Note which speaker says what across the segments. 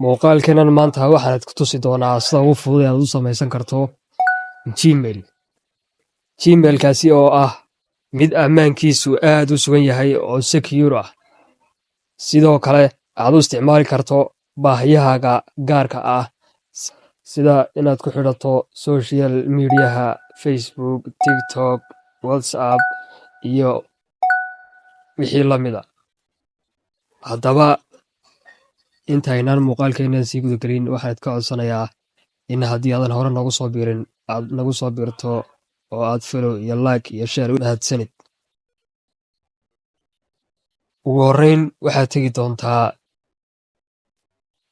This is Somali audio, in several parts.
Speaker 1: Muuqaalkeenan maanta waxaan ku tusi doonaa sida ugu fudud ee aad u samaysan karto Gmail. Gmail-kaasi oo ah mid ammaankiisu aad u sugan yahay oo secure ah. Sidoo kale aad u isticmaali karto baahiyahaaga gaarka ah sida inaad ku xidhato social mediaha Facebook, TikTok, WhatsApp iyo wixii la mid ah. Haddaba intaynaan muuqaalkeenan sii guda gelin waxaan ka codsanayaa in haddii aadan hore noogu soo biirin aad nagu soo biirto oo aad follow iyo like iyo share u mahadsanid. Ugu horreyn waxaad tegi doontaa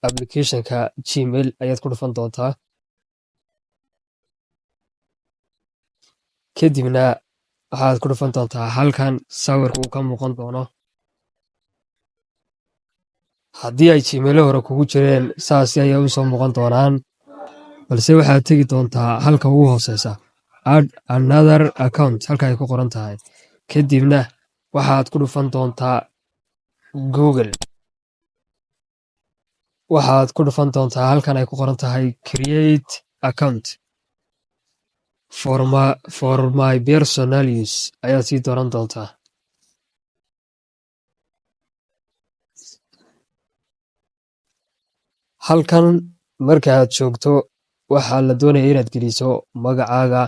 Speaker 1: applicationka Gmail ayaad ku dhufan doontaa. Kadibna waxaad ku dhufan doontaa halkan sawirku ka muuqan doono. Haddii ay Gmail hore kugu jireen saas ayay u soo muuqan doonaan, balse waxaad tegi doontaa halka ugu hooseysa add another account halka ay ku qoran tahay. Kadibna waxaad ku dhufan doontaa Google. Waxaad ku dhufan doontaa halkan ay ku qoran tahay create account for my personal use ayaad sii dooran doontaa. Halkan markaad joogto waxaa la doonaya inaad geliso magacaaga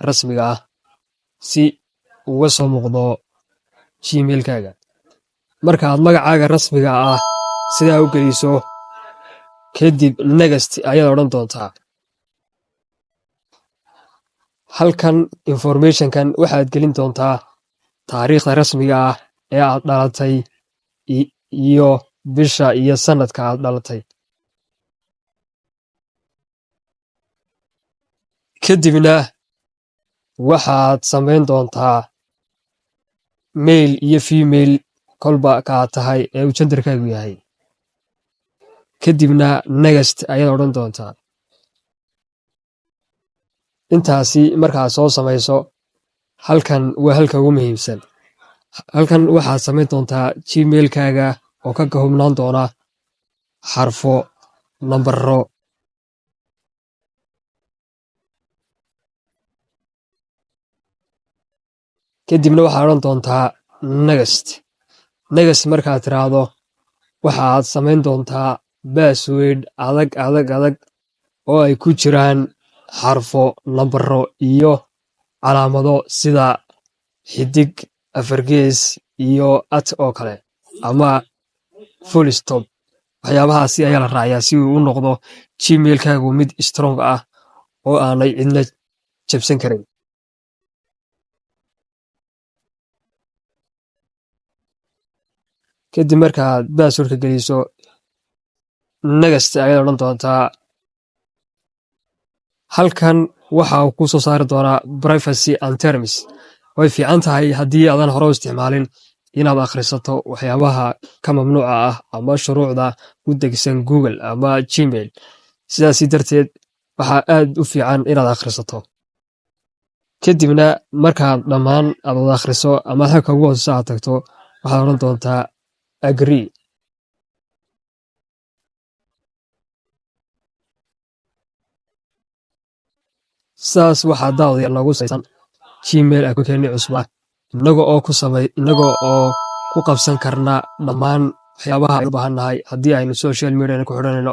Speaker 1: rasmiga ah si uga soo muuqdo Gmail-kaaga. Marka aad magacaaga rasmiga ah sidaa u geliso kadib next ayaad odhan doontaa. Halkan information-kan waxaad gelin doontaa taariikhda rasmiga ah ee aad dhalatay iyo bisha iyo sanadka aad dhalatay. Kadibna waxaad samayn doontaa male iyo female kolba ka aad tahay ee uu genderkaagu yahay. Kadibna next ayaad odhan doontaa. Intaasi markaad soo samayso halkan waa halka ugu muhiimsan. Halkan waxaad samayn doontaa Gmail-kaaga oo ka koobnaan doona xarfo, nambaro. Kadibna waxaad odhan doontaa next markaad tiraahdo waxaad samayn doontaa password adag oo ay ku jiraan xarfo, nambaro iyo calaamado sida xidig, afargees iyo oo kale ama full stop. Waxyaabahaasi ayaa la raaciyaa si uu u noqdo Gmail-kaagu mid strong ah oo aanay cidna jabsan karin. Kadib markaad passwordka geliso next ayaad odhan doontaa. Halkan waxa uu ku soo saari doonaa privacy and terms. Way fiican tahay haddii aadan hore u isticmaalin inaad akhrisato waxyaabaha ka mamnuuca ah ama shuruucda u degisan Google ama Gmail. Sidaasi darteed waxaa aad u fiican inaad akhrisato. Kadibna markaad dhammaan aad wada akhriso ama halka ugu hooseysa aad tagto waxaad odhan doontaa agree. Saas waxaa daawadayaal noogu saysan Gmail account-keennii cusub inaga oo ku qabsan karna dhammaan waxyaabaha aynu u baahannahay haddii aynu social media ku xidhanayno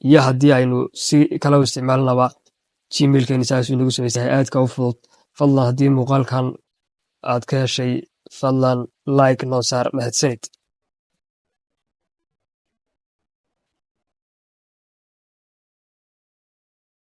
Speaker 1: iyo haddii aynu si kale u isticmaalanaba. Gmail-keenni saas inagu samaysan aadka u fudud. Fadlan haddii muuqaalkan aad ka heshay fadlan like noo saar mahadsanid.